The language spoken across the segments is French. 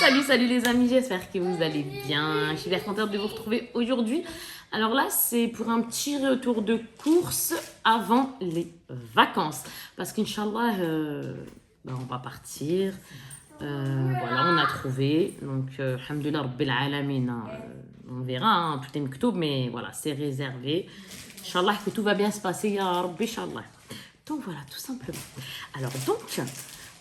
Salut les amis, j'espère que vous allez bien. Je suis bien contente de vous retrouver aujourd'hui. Alors là, c'est pour un petit retour de course avant les vacances. Parce qu'Inch'Allah, on va partir. Voilà, on a trouvé. Donc, alhamdoulilah, Rabbil Alamin, on verra, hein, tout est mektoub, mais voilà, c'est réservé. Inch'Allah, que tout va bien se passer, ya Rabbi, Inch'Allah. Donc voilà, tout simplement. Alors donc,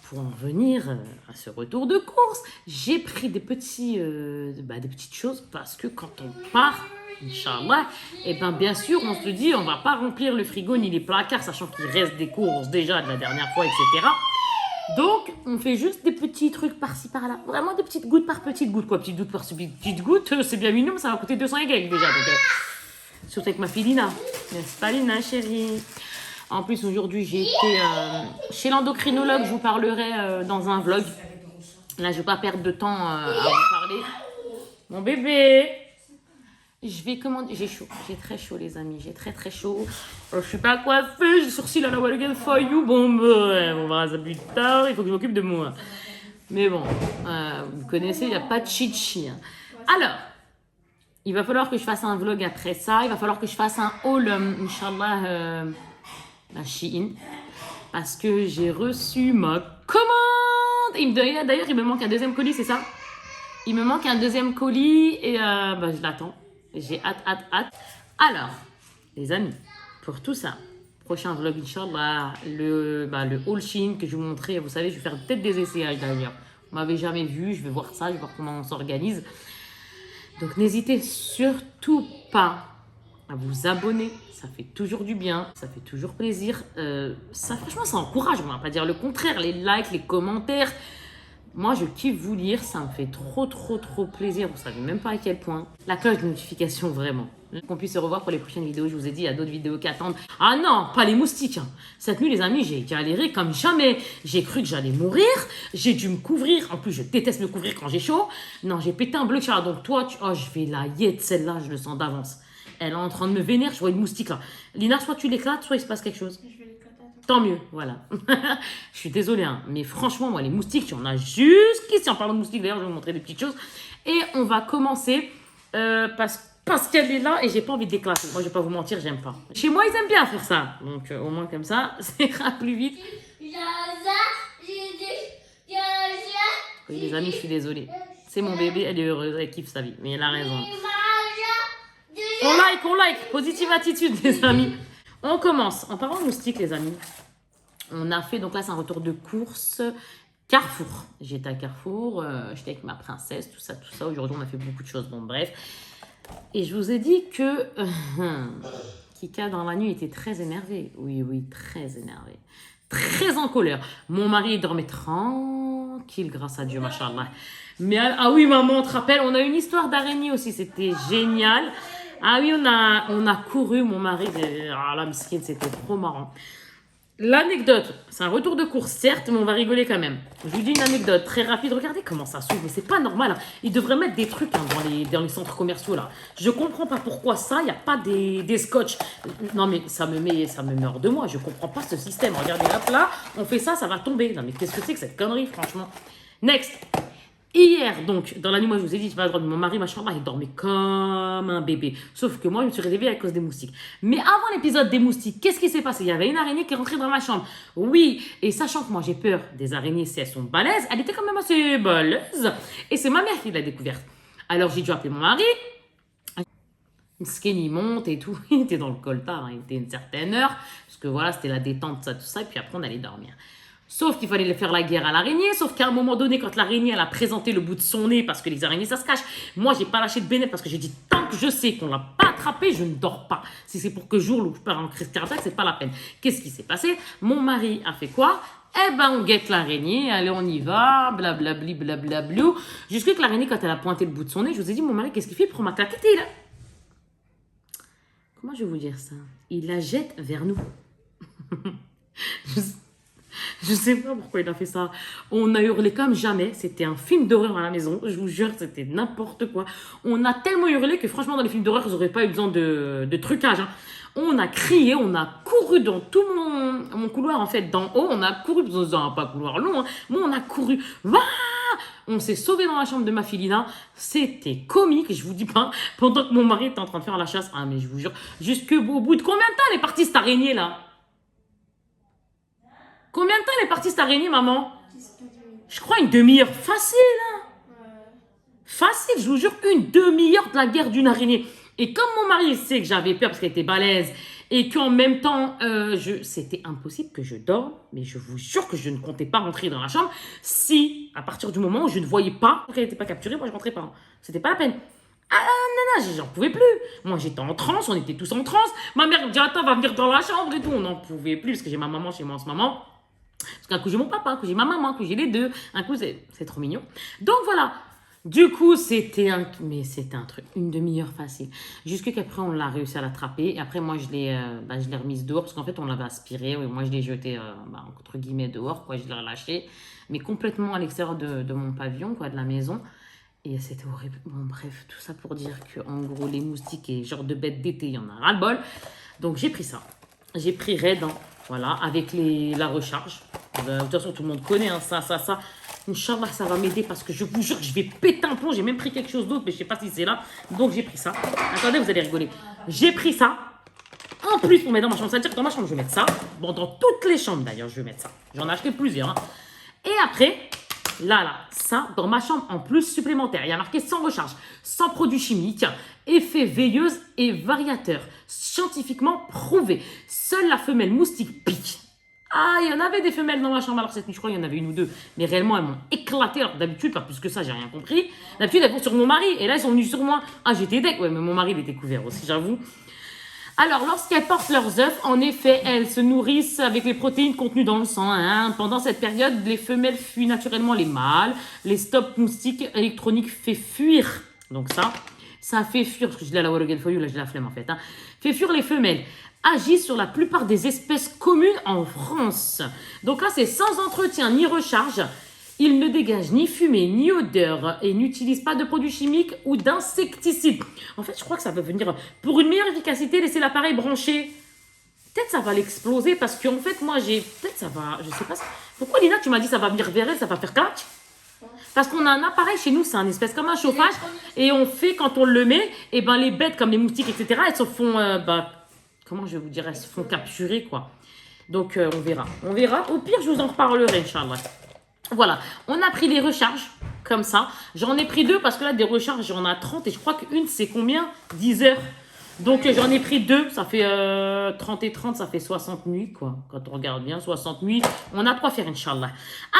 pour en venir à ce retour de course, j'ai pris des petites choses parce que quand on part, Inch'Allah, et bien sûr, on se dit, on va pas remplir le frigo ni les placards, sachant qu'il reste des courses déjà de la dernière fois, etc. Donc, on fait juste des petits trucs par-ci, par-là. Vraiment des petites gouttes par petites gouttes, quoi. Petites gouttes par petites gouttes, c'est bien mignon, mais ça va coûter 200 et quelques déjà. Donc, surtout avec ma fille Lina. N'est-ce pas, Lina, chérie? En plus, aujourd'hui, j'ai été chez l'endocrinologue. Je vous parlerai dans un vlog. Là, je ne vais pas perdre de temps à vous parler. Mon bébé, je vais commander. J'ai chaud. J'ai très chaud, les amis. J'ai très, très chaud. Je ne suis pas coiffée. J'ai sourcil à la Walgan for you. Bon, on verra ça plus tard. Il faut que je m'occupe de moi. Mais bon, vous connaissez, il n'y a pas de chichi. Alors, il va falloir que je fasse un vlog après ça. Il va falloir que je fasse un haul, Inch'Allah. La Shein, parce que j'ai reçu ma commande. D'ailleurs, il me manque un deuxième colis, c'est ça? Il me manque un deuxième colis et je l'attends. J'ai hâte. Alors, les amis, pour tout ça, prochain vlog, Inch'Allah, le haul Shein que je vais vous montrer. Vous savez, je vais faire peut-être des essayages d'ailleurs. Vous m'avez jamais vu, je vais voir ça, je vais voir comment on s'organise. Donc, n'hésitez surtout pas à vous abonner, ça fait toujours du bien, ça fait toujours plaisir. Ça, franchement, ça encourage, on va pas dire le contraire. Les likes, les commentaires, moi je kiffe vous lire, ça me fait trop plaisir. Vous savez même pas à quel point. La cloche de notification, vraiment. Qu'on puisse se revoir pour les prochaines vidéos. Je vous ai dit, il y a d'autres vidéos qui attendent. Ah non, pas les moustiques. Cette nuit, les amis, j'ai galéré comme jamais. J'ai cru que j'allais mourir. J'ai dû me couvrir. En plus, je déteste me couvrir quand j'ai chaud. Non, j'ai pété un bloc. Donc toi, je vais la yette, celle-là, je le sens d'avance. Elle est en train de me vénérer, je vois une moustique là. Lina, soit tu l'éclates, soit il se passe quelque chose. Je vais l'éclater. Tant mieux, voilà. Je suis désolée, hein, mais franchement, moi, les moustiques, il y en a jusqu'ici. En parlant de moustiques, d'ailleurs, je vais vous montrer des petites choses. Et on va commencer parce qu'elle est là et j'ai pas envie de l'éclater. Moi, je vais pas vous mentir, j'aime pas. Chez moi, ils aiment bien faire ça. Donc, au moins comme ça, ça ira plus vite. Oui, les amis, je suis désolée. C'est mon bébé, elle est heureuse, elle kiffe sa vie. Mais elle a raison. On like, positive attitude, les amis. On commence. En parlant de moustiques, les amis, on a fait, donc là, c'est un retour de course Carrefour. J'étais à Carrefour, j'étais avec ma princesse, tout ça. Aujourd'hui, on a fait beaucoup de choses. Bon, bref. Et je vous ai dit que Kika, dans la nuit, était très énervé. Oui, très énervé. Très en colère. Mon mari dormait tranquille, grâce à Dieu, machallah. Mais, ah oui, maman, on te rappelle, on a une histoire d'araignée aussi. C'était génial. Ah oui, on a couru, mon mari, la miskine, c'était trop marrant. L'anecdote, c'est un retour de course, certes, mais on va rigoler quand même. Je vous dis une anecdote très rapide, regardez comment ça s'ouvre, mais c'est pas normal. Hein. Ils devraient mettre des trucs dans les centres commerciaux, là. Je comprends pas pourquoi ça, il n'y a pas des scotch. Non, mais ça me met hors de moi, je comprends pas ce système. Regardez, hop là, on fait ça, ça va tomber. Non, mais qu'est-ce que c'est que cette connerie, franchement? Next. Hier, donc, dans la nuit, moi, je vous ai dit, je pas le droit de mon mari, machin, il dormait comme un bébé. Sauf que moi, je me suis réveillée à cause des moustiques. Mais avant l'épisode des moustiques, qu'est-ce qui s'est passé? Il y avait une araignée qui est rentrée dans ma chambre. Oui, et sachant que moi, j'ai peur des araignées si elles sont balèzes, elle était quand même assez balèze. Et c'est ma mère qui l'a découverte. Alors, j'ai dû appeler mon mari. Skin, il monte et tout. Il était dans le coltard, il était une certaine heure. Parce que voilà, c'était la détente, ça, tout ça. Et puis après, on allait dormir. Sauf qu'il fallait faire la guerre à l'araignée. Sauf qu'à un moment donné, quand l'araignée, elle a présenté le bout de son nez, parce que les araignées, ça se cache. Moi, j'ai pas lâché de bénéfice parce que j'ai dit, tant que je sais qu'on l'a pas attrapé, je ne dors pas. Si c'est pour que jour où je pars en crise cardiaque, c'est pas la peine. Qu'est-ce qui s'est passé? Mon mari a fait quoi? On guette l'araignée. Allez, on y va. Blablabli, blablablou. Jusqu'à que l'araignée, quand elle a pointé le bout de son nez, je vous ai dit, mon mari, qu'est-ce qu'il fait? Il prend ma claquette et comment je vais vous dire ça? Il la jette vers nous. Je sais pas pourquoi il a fait ça. On a hurlé comme jamais. C'était un film d'horreur à la maison. Je vous jure, c'était n'importe quoi. On a tellement hurlé que franchement, dans les films d'horreur, ils n'auraient pas eu besoin de trucage. Hein. On a crié, on a couru dans tout mon couloir, en fait, d'en haut. On a couru, dans pas un couloir long, hein, mais on a couru. Waouh, On s'est sauvés dans la chambre de ma fille Lina. C'était comique, je vous dis pas. Pendant que mon mari était en train de faire la chasse. Ah, mais je vous jure, jusqu'au bout de combien de temps elle est partie cette araignée là? Combien de temps elle est partie cette araignée, maman? Je crois une demi-heure. Facile, hein? Facile, je vous jure, une demi-heure de la guerre d'une araignée. Et comme mon mari sait que j'avais peur parce qu'elle était balèze et qu'en même temps, c'était impossible que je dorme, mais je vous jure que je ne comptais pas rentrer dans la chambre si, à partir du moment où je ne voyais pas qu'elle n'était pas capturée, moi je rentrais pas. C'était pas la peine. Ah non, j'en pouvais plus. Moi j'étais en transe, on était tous en transe. Ma mère me dit attends, va venir dans la chambre et tout. On n'en pouvait plus parce que j'ai ma maman chez moi en ce moment. Parce qu'un coup j'ai mon papa, un coup j'ai ma maman, un coup j'ai les deux. Un coup c'est trop mignon. Donc voilà. Du coup, c'était un truc, une demi-heure facile. Jusqu'à qu'après, on l'a réussi à l'attraper. Et après, moi, je l'ai remise dehors parce qu'en fait, on l'avait aspiré. Oui, moi, je l'ai jeté, entre guillemets, dehors, quoi. Je l'ai relâché, mais complètement à l'extérieur de mon pavillon, quoi, de la maison. Et c'était horrible. Bon, bref, tout ça pour dire que, en gros, les moustiques et genre de bêtes d'été, il y en a ras-le-bol. Donc, j'ai pris ça. J'ai pris Red, hein, voilà, avec la recharge. De toute façon, tout le monde connaît, hein, ça. Inch'Allah, ça va m'aider parce que je vous jure que je vais péter un plomb. J'ai même pris quelque chose d'autre, mais je sais pas si c'est là. Donc, j'ai pris ça. Attendez, vous allez rigoler. J'ai pris ça. En plus, pour mettre dans ma chambre. C'est-à-dire que dans ma chambre, je vais mettre ça. Bon, dans toutes les chambres, d'ailleurs, je vais mettre ça. J'en ai acheté plusieurs. Hein. Et après, là, ça, dans ma chambre, en plus supplémentaire. Il y a marqué sans recharge, sans produits chimiques, effet veilleuse et variateur. Scientifiquement prouvé. Seule la femelle moustique pique. Ah, il y en avait des femelles dans ma chambre. Alors cette nuit, je crois qu'il y en avait une ou deux. Mais réellement, elles m'ont éclaté. Alors d'habitude, pas plus que ça, j'ai rien compris. D'habitude, elles vont sur mon mari. Et là, elles sont venues sur moi. Ah, j'étais deck. Ouais, mais mon mari, il était couvert aussi, j'avoue. Alors, lorsqu'elles portent leurs œufs, en effet, elles se nourrissent avec les protéines contenues dans le sang. Hein. Pendant cette période, les femelles fuient naturellement les mâles. Les stops moustiques électroniques fait fuir. Donc ça fait fuir, parce que je l'ai à la Wallagan Foyou, là j'ai la flemme en fait. Hein. Fait fuir les femelles. Agissent sur la plupart des espèces communes en France. Donc là, c'est sans entretien ni recharge. Ils ne dégagent ni fumée, ni odeur et n'utilisent pas de produits chimiques ou d'insecticides. En fait, je crois que ça peut venir... Pour une meilleure efficacité, laisser l'appareil branché. Peut-être ça va l'exploser parce qu'en fait, moi, peut-être ça va... Je sais pas... Pourquoi, Lina, tu m'as dit ça va venir vers elle, ça va faire clac? Parce qu'on a un appareil chez nous, c'est un espèce comme un chauffage. Et on fait, quand on le met, et ben les bêtes comme les moustiques, etc., elles se font... comment je vais vous dire, elles se font capturer, quoi. Donc, on verra. On verra. Au pire, je vous en reparlerai, Inch'Allah. Voilà. On a pris les recharges, comme ça. J'en ai pris deux, parce que là, des recharges, j'en ai 30. Et je crois qu'une, c'est combien? 10 heures. Donc, j'en ai pris deux. Ça fait 30 et 30, ça fait 60 nuits, quoi. Quand on regarde bien, 60 nuits. On a de quoi faire, Inch'Allah.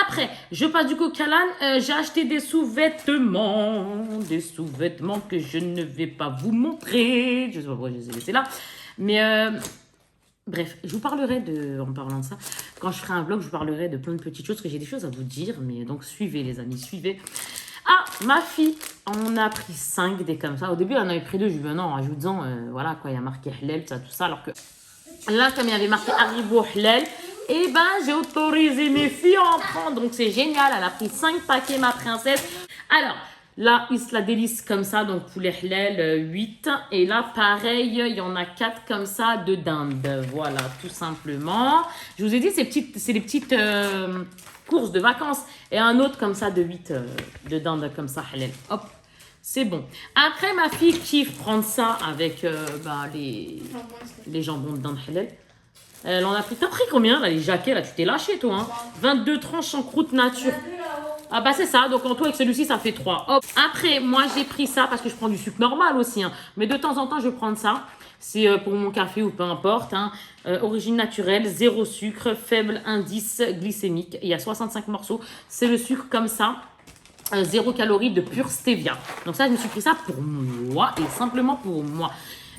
Après, je passe du coq à l'âne. J'ai acheté des sous-vêtements. Des sous-vêtements que je ne vais pas vous montrer. Je sais pas pourquoi je les ai laissés là. Mais bref, je vous parlerai en parlant de ça, quand je ferai un vlog, je vous parlerai de plein de petites choses, parce que j'ai des choses à vous dire, mais donc suivez les amis, suivez. Ah, ma fille, on a pris 5 des comme ça. Au début, on en avait pris 2, je lui ai dit non, en rajoutant, voilà quoi, il y a marqué Hlel, tout ça, alors que là, comme il y avait marqué Haribo Hlel, et ben j'ai autorisé mes filles à en prendre, donc c'est génial, elle a pris 5 paquets, ma princesse. Alors, là, Isla Délice comme ça, donc poulet halal 8. Et là, pareil, il y en a 4 comme ça de dinde. Voilà, tout simplement. Je vous ai dit, c'est les petites courses de vacances. Et un autre comme ça de 8 de dinde comme ça, halal. Hop, c'est bon. Après, ma fille kiffe prendre ça avec les jambons de dinde halal. Elle en a pris. T'as pris combien là, les jaquets là? Tu t'es lâché toi, hein? 22 tranches en croûte nature. Ah bah c'est ça, donc en tout avec celui-ci ça fait 3. Hop. Après, moi j'ai pris ça parce que je prends du sucre normal aussi. Hein. Mais de temps en temps je vais prendre ça. C'est pour mon café ou peu importe. Hein. Origine naturelle, zéro sucre, faible indice glycémique. Il y a 65 morceaux. C'est le sucre comme ça. 0 calories de pure stevia. Donc ça je me suis pris ça pour moi et simplement pour moi.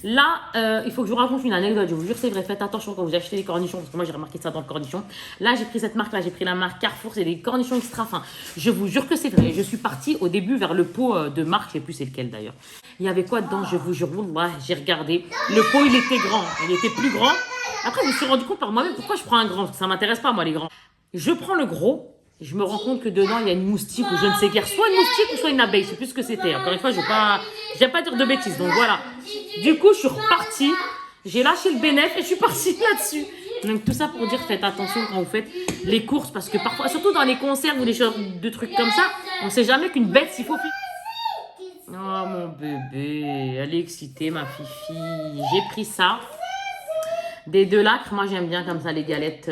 Là, il faut que je vous raconte une anecdote. Je vous jure, c'est vrai. Faites attention quand vous achetez des cornichons. Parce que moi, j'ai remarqué ça dans le cornichon. Là, j'ai pris cette marque-là. J'ai pris la marque Carrefour. C'est des cornichons extra fins. Je vous jure que c'est vrai. Je suis partie au début vers le pot de marque. Je ne sais plus c'est lequel d'ailleurs. Il y avait quoi dedans? Je vous jure. Wallah, j'ai regardé. Le pot, il était grand. Il était plus grand. Après, je me suis rendu compte par moi-même pourquoi je prends un grand. Parce que ça ne m'intéresse pas, moi, les grands. Je prends le gros. Je me rends compte que dedans, il y a une moustique ou je ne sais guère. Soit une moustique ou soit une abeille. Je ne sais plus ce que c'était. Encore une fois, je n'aime pas dire de bêtises. Donc voilà. Du coup, je suis repartie. J'ai lâché le bénéf et je suis partie là-dessus. Donc tout ça pour dire, faites attention quand vous faites les courses, parce que parfois, surtout dans les conserves ou des choses, de trucs comme ça, on sait jamais qu'une bête, s'il faut... Oh mon bébé, elle est excitée ma fifi. J'ai pris ça. Des deux lacres, moi j'aime bien comme ça les galettes,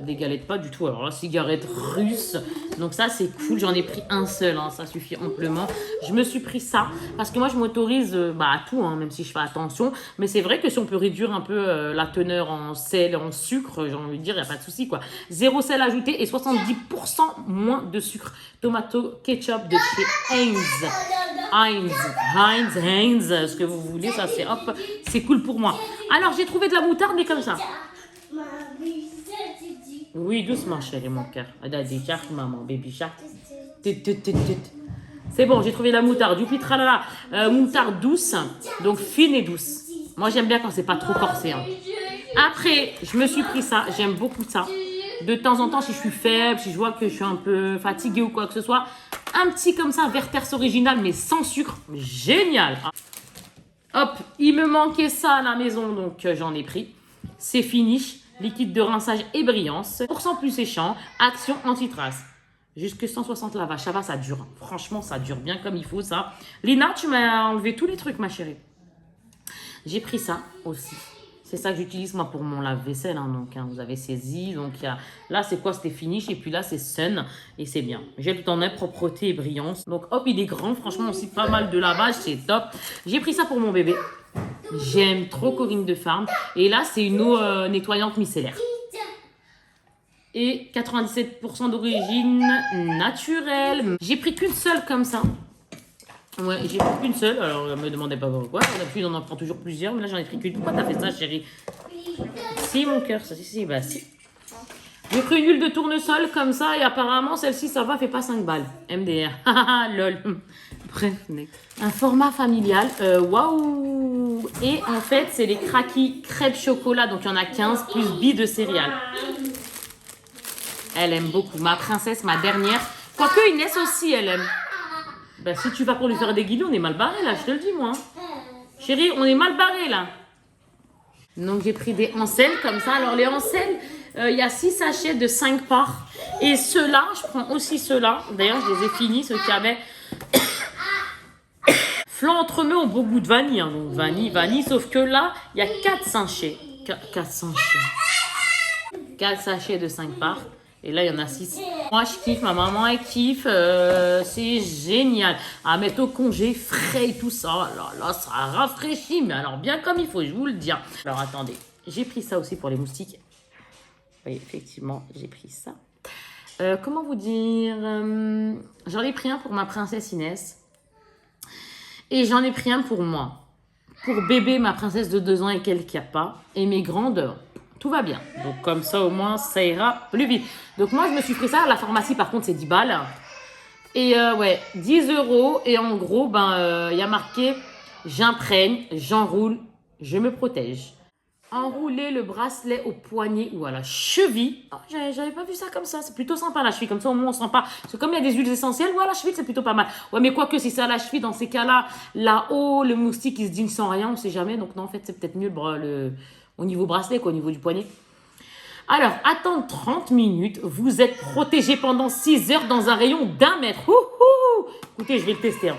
des galettes pas du tout, alors la cigarette russe, donc ça c'est cool, j'en ai pris un seul, hein, ça suffit amplement. Je me suis pris ça, parce que moi je m'autorise à tout, hein, même si je fais attention, mais c'est vrai que si on peut réduire un peu la teneur en sel, en sucre, j'ai envie de dire, il n'y a pas de souci quoi. Zéro sel ajouté et 70% moins de sucre. Tomato ketchup de chez Heinz. Heinz, ce que vous voulez, ça c'est hop, c'est cool pour moi. Alors j'ai trouvé de la moutarde, mais comme ça. Oui, doucement, chérie, mon cœur. Maman, baby shark. C'est bon, j'ai trouvé la moutarde. Youpi tralala. Moutarde douce, donc fine et douce. Moi j'aime bien quand c'est pas trop corsé. Hein. Après, je me suis pris ça, j'aime beaucoup ça. De temps en temps, si je suis faible, si je vois que je suis un peu fatiguée ou quoi que ce soit, un petit comme ça, Werther's original, mais sans sucre. Génial. Hop, il me manquait ça à la maison, donc j'en ai pris. C'est finish, liquide de rinçage et brillance. % plus séchant, action anti-trace. Jusque 160 lavages, ça va, ça dure. Franchement, ça dure bien comme il faut, ça. Lina, tu m'as enlevé tous les trucs, ma chérie. J'ai pris ça aussi. C'est ça que j'utilise moi pour mon lave-vaisselle. Hein, donc, vous avez saisi. Donc, là, c'est quoi? C'était finish. Et puis là, c'est sun. Et c'est bien. J'ai tout en un, propreté et brillance. Donc, hop, il est grand. Franchement, aussi pas mal de lavage. C'est top. J'ai pris ça pour mon bébé. J'aime trop Corinne de Farm. Et là, c'est une eau nettoyante micellaire. Et 97% d'origine naturelle. J'ai pris qu'une seule comme ça. Ouais, j'ai pris qu'une seule, alors ne me demandez pas pourquoi. D'habitude, on en prend toujours plusieurs, mais là j'en ai pris qu'une. Pourquoi t'as fait ça, chérie? Si, mon cœur, ça, si, bah si. J'ai pris une huile de tournesol comme ça, et apparemment, celle-ci, ça va, fait pas 5 balles. MDR. Haha, lol. Bref, un format familial. Waouh! Et en fait, c'est les craquis crêpes chocolat, donc il y en a 15, plus billes de céréales. Elle aime beaucoup. Ma princesse, ma dernière. Quoique Inès aussi, elle aime. Ben, si tu vas pour lui faire des guillis, on est mal barré là, je te le dis moi. Chérie, on est mal barré là. Donc j'ai pris des ancelles comme ça. Alors les ancelles, il y a 6 sachets de 5 parts. Et ceux-là, je prends aussi ceux-là. D'ailleurs, je les ai finis, ceux qui avaient flan entremets au beau goût de vanille. Hein. Donc vanille. Sauf que là, il y a 4 sachets. 4 sachets. 4 sachets de 5 parts. Et là, il y en a 6. Moi, je kiffe. Ma maman, elle kiffe. C'est génial. À mettre au congé, frais et tout ça. Là, ça rafraîchit. Mais alors, bien comme il faut, je vous le dis. Alors, attendez. J'ai pris ça aussi pour les moustiques. Oui, effectivement, j'ai pris ça. Comment vous dire J'en ai pris un pour ma princesse Inès. Et j'en ai pris un pour moi. Pour bébé, ma princesse de 2 ans et quelques pas. Et mes grandes... Tout va bien. Donc, comme ça, au moins, ça ira plus vite. Donc, moi, je me suis pris ça. À la pharmacie, par contre, c'est 10 balles. Et ouais, 10 €. Et en gros, il y a marqué « J'imprègne, j'enroule, je me protège ». Enrouler le bracelet au poignet ou à la cheville. Oh, j'avais pas vu ça comme ça. C'est plutôt sympa à la cheville. Comme ça, au moins, on sent pas. Parce que comme il y a des huiles essentielles, ouais, à la cheville, c'est plutôt pas mal. Ouais, mais quoique, si c'est à la cheville, dans ces cas-là, là-haut, le moustique, il se digne sans rien. On sait jamais. Donc, non, en fait, c'est peut-être mieux au niveau bracelet, quoi, au niveau du poignet. Alors, attendre 30 minutes. Vous êtes protégé pendant 6 heures dans un rayon d'1 mètre. Écoutez, je vais le tester. Hein.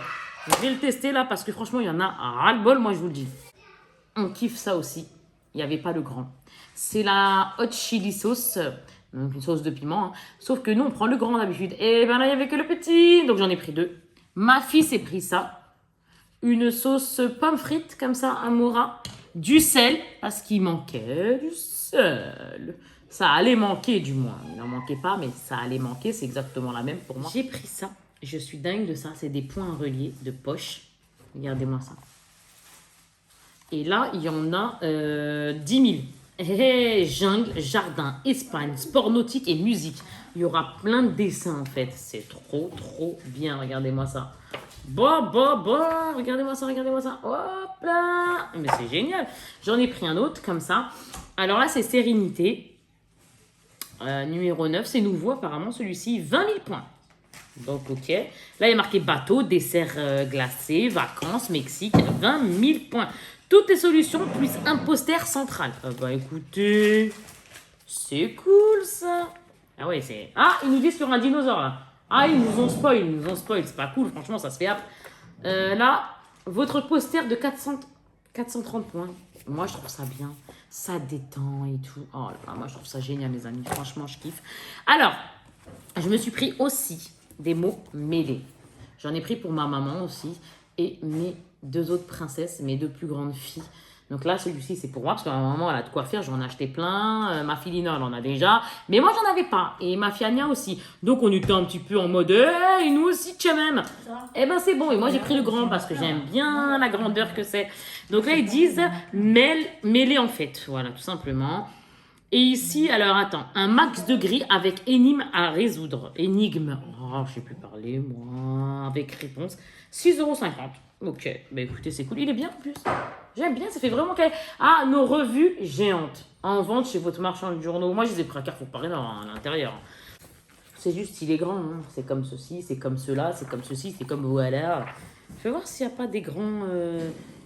Je vais le tester là parce que franchement, il y en a ras-le-bol, moi, je vous le dis. On kiffe ça aussi. Il n'y avait pas le grand. C'est la hot chili sauce. Donc, une sauce de piment. Hein. Sauf que nous, on prend le grand d'habitude. Et ben là, il n'y avait que le petit. Donc, j'en ai pris 2. Ma fille s'est pris ça. Une sauce pomme frite, comme ça, un mora. Du sel, parce qu'il manquait du sel. Ça allait manquer, du moins. Il n'en manquait pas, mais ça allait manquer. C'est exactement la même pour moi. J'ai pris ça. Je suis dingue de ça. C'est des points à relier de poche. Regardez-moi ça. Et là, il y en a 10 000. Hey, jungle, jardin, Espagne, sport nautique et musique. Il y aura plein de dessins, en fait. C'est trop, trop bien. Regardez-moi ça. Regardez-moi ça. Hop là. Mais c'est génial. J'en ai pris un autre comme ça. Alors là, c'est Sérénité. Numéro 9. C'est nouveau apparemment celui-ci. 20 000 points. Donc ok. Là, il y a marqué bateau, dessert glacé, vacances, Mexique. 20 000 points. Toutes les solutions plus un poster central. Bah écoutez. C'est cool ça. Ah ouais, c'est... Ah, ils nous disent qu'il y aura un dinosaure là. Ah, ils nous ont spoil, c'est pas cool, franchement, ça se fait après. Là, votre poster de 430 points. Moi, je trouve ça bien. Ça détend et tout. Oh là là, moi, je trouve ça génial, mes amis. Franchement, je kiffe. Alors, je me suis pris aussi des mots mêlés. J'en ai pris pour ma maman aussi et mes deux autres princesses, mes deux plus grandes filles. Donc là, celui-ci, c'est pour moi, parce que ma maman, elle a de quoi faire. J'en ai acheté plein. Ma fille Lina, elle en a déjà. Mais moi, j'en avais pas. Et ma fille Anya aussi. Donc, on était un petit peu en mode, hey, nous aussi, tu même. Eh ben, c'est bon. Et moi, j'ai pris le grand parce que j'aime bien la grandeur que c'est. Donc là, ils disent mêlé en fait. Voilà, tout simplement. Et ici, alors attends, un max de gris avec énigme à résoudre. Énigme. Oh, je sais plus parler, moi. Avec réponse. 6,50 €. Ok, bah écoutez, c'est cool. Il est bien en plus. J'aime bien, ça fait vraiment... Ah, nos revues géantes. En vente chez votre marchand de journaux. Moi, je les ai pris à Carrefour Paris à l'intérieur. C'est juste, il est grand. Hein. C'est comme ceci, c'est comme cela, c'est comme ceci, c'est comme voilà. Je vais voir s'il n'y a pas des grands...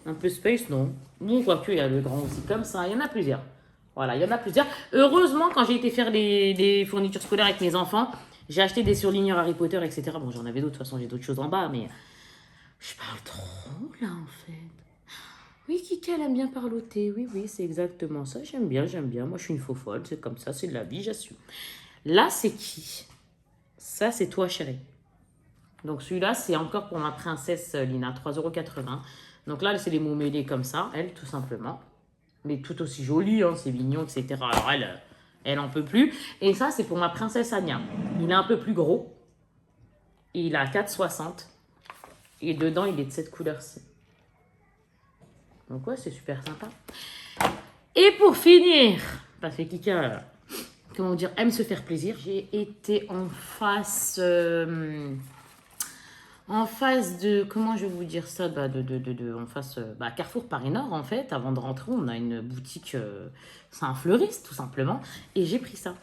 un peu space, non. Bon, quoique, il y a le grand aussi comme ça. Il y en a plusieurs. Voilà, il y en a plusieurs. Heureusement, quand j'ai été faire des fournitures scolaires avec mes enfants, j'ai acheté des surligneurs Harry Potter, etc. Bon, j'en avais d'autres. De toute façon, j'ai d'autres choses en bas, mais... Je parle trop, là, en fait. Oui, Kika, elle aime bien parloter. Oui, oui, c'est exactement ça. J'aime bien, j'aime bien. Moi, je suis une faux folle. C'est comme ça, c'est de la vie, j'assume. Là, c'est qui? Ça, c'est toi, chérie. Donc, celui-là, c'est encore pour ma princesse Lina, 3,80 €. Donc là, c'est les mots mêlés comme ça, elle, tout simplement. Mais tout aussi joli, hein, c'est mignon, etc. Alors, elle en peut plus. Et ça, c'est pour ma princesse Anya. Il est un peu plus gros. Il a 4,60 €. Et dedans, il est de cette couleur-ci. Donc ouais, c'est super sympa. Et pour finir, parce que Kika, comment dire, aime se faire plaisir, j'ai été en face de, comment je vais vous dire ça, en face, Carrefour Paris Nord en fait. Avant de rentrer, on a une boutique, c'est un fleuriste tout simplement, et j'ai pris ça.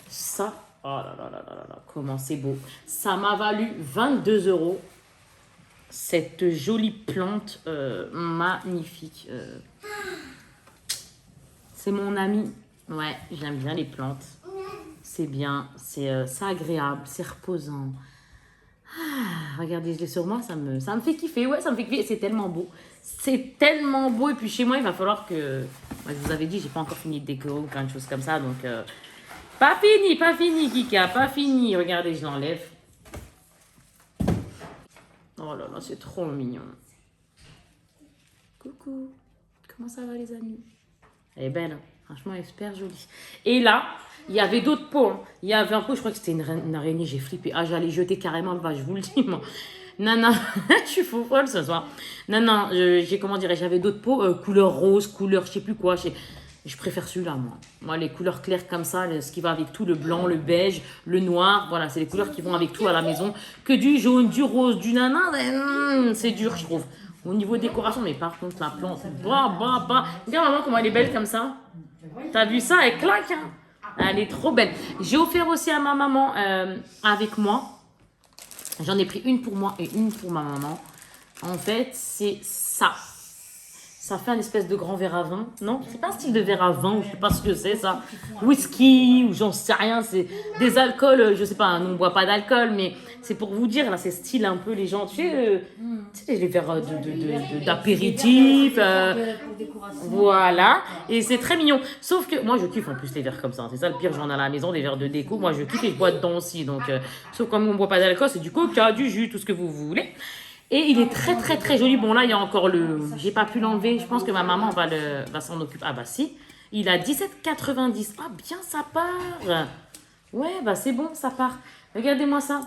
Ça, oh là là là là là, comment c'est beau. Ça m'a valu 22 €. Cette jolie plante magnifique. C'est mon ami. Ouais, j'aime bien les plantes. C'est bien, c'est agréable, c'est reposant. Ah, regardez, je l'ai sur moi, ça me fait kiffer. Ouais, ça me fait kiffer. C'est tellement beau. C'est tellement beau. Et puis chez moi, il va falloir que... Moi, je vous avais dit, j'ai pas encore fini de décorer ou plein de choses comme ça. Donc, pas fini, Kika, pas fini. Regardez, je l'enlève. Oh là là, c'est trop mignon. Coucou, comment ça va les amis? Elle est belle, hein. Franchement, elle est super jolie. Et là, il y avait d'autres pots. Hein. Il y avait un pot, je crois que c'était une araignée, j'ai flippé. Ah, j'allais jeter carrément le vase, je vous le dis, moi. Non, je suis faux folle ce soir. Non, j'avais d'autres pots, couleur rose, couleur je sais plus quoi. Je préfère celui-là, moi. Moi, les couleurs claires comme ça, ce qui va avec tout, le blanc, le beige, le noir, voilà, c'est les couleurs qui vont avec tout à la maison. Que du jaune, du rose, du nana, c'est dur, je trouve. Au niveau décoration, mais par contre, la plante, Regarde maman comment elle est belle comme ça. T'as vu ça? Elle claque, hein. Elle est trop belle. J'ai offert aussi à ma maman avec moi. J'en ai pris une pour moi et une pour ma maman. En fait, c'est ça. Ça fait un espèce de grand verre à vin. Non, c'est pas un style de verre à vin, ou je sais pas ce que c'est ça. Whisky, ou j'en sais rien. C'est des alcools, je sais pas, nous on boit pas d'alcool, mais c'est pour vous dire, là, c'est style un peu les gens, tu sais les verres d'apéritif. Voilà. Et c'est très mignon. Sauf que moi, je kiffe en plus les verres comme ça. C'est ça le pire, j'en ai à la maison, des verres de déco. Moi, je kiffe et je bois dedans aussi. Donc, sauf comme on boit pas d'alcool, c'est du coca, du jus, tout ce que vous voulez. Et il est très très très joli. Bon là il y a encore le... J'ai pas pu l'enlever. Je pense que ma maman va s'en occuper. Ah bah si. Il a 17,90. Ah bien ça part. Ouais bah c'est bon ça part. Regardez-moi ça.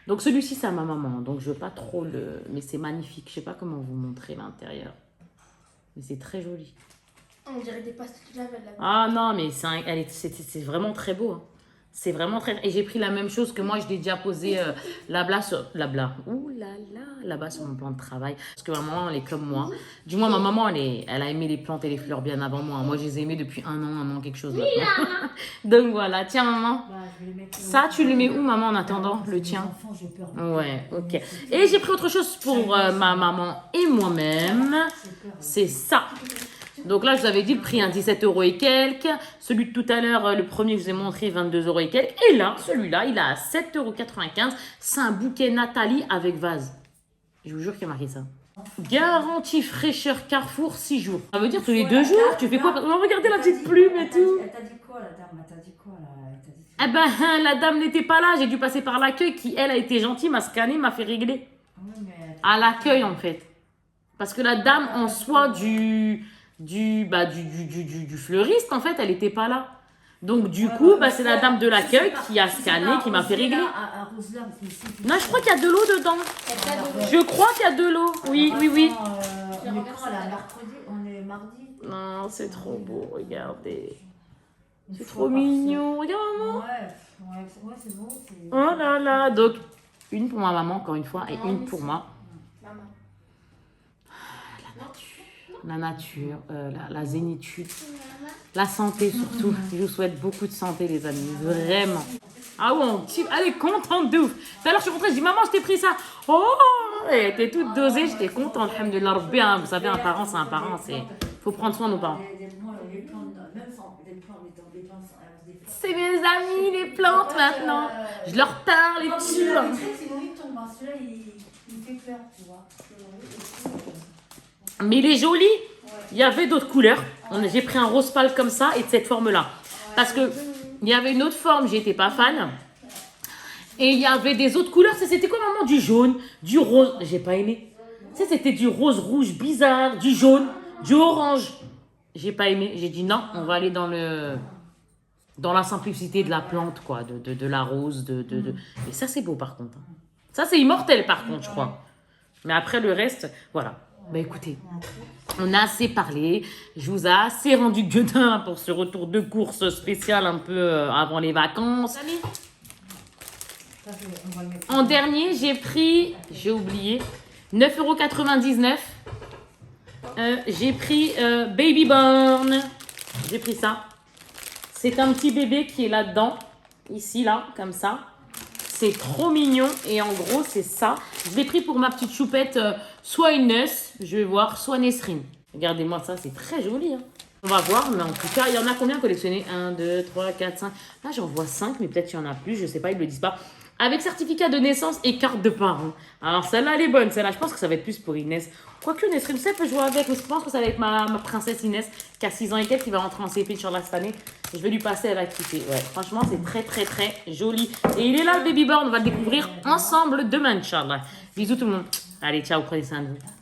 Donc celui-ci c'est à ma maman. Donc je veux pas trop le... Mais c'est magnifique. Je sais pas comment vous montrer l'intérieur. Mais c'est très joli. On dirait des pastes de Javel là. Ah non mais c'est vraiment très beau. Hein. C'est vraiment très... Et j'ai pris la même chose que moi, je l'ai déjà posé là-bas sur mon plan de travail. Parce que ma maman, elle est comme moi. Du moins, ma maman, elle a aimé les plantes et les fleurs bien avant moi. Moi, je les ai aimées depuis un an, quelque chose maintenant. Donc voilà, tiens maman. Ça, tu le mets où maman en attendant le tien? Ouais, ok. Et j'ai pris autre chose pour ma maman et moi-même. C'est ça. Donc là, je vous avais dit le prix, 17 € et quelques. Celui de tout à l'heure, le premier que je vous ai montré, 22 € et quelques. Et là, celui-là, il a à 7,95 €. C'est un bouquet Nathalie avec vase. Je vous jure qu'il y a marqué ça. Garantie fraîcheur Carrefour 6 jours. Ça veut dire tous les 2 jours. Tu fais quoi? Regardez la petite plume et tout. Elle t'a dit quoi, la dame? Elle t'a dit quoi, là? Elle t'a dit... Eh ben, la dame n'était pas là. J'ai dû passer par l'accueil qui, elle, a été gentille, m'a scanné, m'a fait régler. Oui, mais... À l'accueil, en fait. Parce que la dame, en soi, du fleuriste, en fait, elle n'était pas là. Donc, du coup, c'est la dame de l'accueil qui a scanné, qui m'a fait régler. Non, je crois qu'il y a de l'eau dedans. Je crois qu'il y a de l'eau. Oui, oui, oui. On est quand, là? Mercredi? On est mardi? Non, c'est trop beau, regardez. C'est trop mignon. Regarde, maman. Ouais, c'est beau. Oh là là. Donc, une pour ma maman, encore une fois, et une pour moi. Maman. La nature, la zénitude, la santé surtout. Je vous souhaite beaucoup de santé, les amis, vraiment. Ah ouais, elle est contente de ouf. Tout à l'heure, je suis rentrée, je dis, maman, je t'ai pris ça. Oh, elle était toute dosée, j'étais contente. Alhamdoulilah Rabbi, hein. Vous savez, un parent, c'est un parent. Faut prendre soin de nos parents. C'est mes amis, les plantes, maintenant. Je leur parle et tout. Mais il est joli. Il y avait d'autres couleurs. J'ai pris un rose pâle comme ça et de cette forme-là. Parce que il y avait une autre forme, j'étais pas fan. Et il y avait des autres couleurs. C'était quoi, maman? Du jaune, du rose. J'ai pas aimé. C'était du rose rouge bizarre, du jaune, du orange. J'ai pas aimé. J'ai dit non, on va aller dans la simplicité de la plante, quoi, de la rose. Et ça, c'est beau par contre. Ça, c'est immortel par contre, je crois. Mais après le reste, voilà. Bah écoutez, on a assez parlé. Je vous ai assez rendu gueudin pour ce retour de course spécial un peu avant les vacances. En dernier, j'ai pris, j'ai oublié, 9,99 €. J'ai pris Baby Born. J'ai pris ça. C'est un petit bébé qui est là-dedans. Ici, là, comme ça. C'est trop mignon. Et en gros, c'est ça. Je l'ai pris pour ma petite choupette, soit Inès, je vais voir, soit Nesrine. Regardez-moi ça, c'est très joli. Hein. On va voir, mais en tout cas, il y en a combien collectionnés? 1, 2, 3, 4, 5. Là, j'en vois 5, mais peut-être qu'il y en a plus. Je sais pas, ils ne le disent pas. Avec certificat de naissance et carte de parents. Alors, celle-là, elle est bonne. Celle-là, je pense que ça va être plus pour Inès. Quoique, Nesrine, ça peut jouer avec. Mais je pense que ça va être ma princesse Inès, qui a 6 ans et quelques, qui va rentrer en CP sur la cette année. Je vais lui passer, elle va kiffer. Ouais, franchement, c'est très, très, très joli. Et il est là, le baby born. On va le découvrir ensemble demain, Inch'Allah. Bisous tout le monde. Allez, ciao, prenez soin de vous.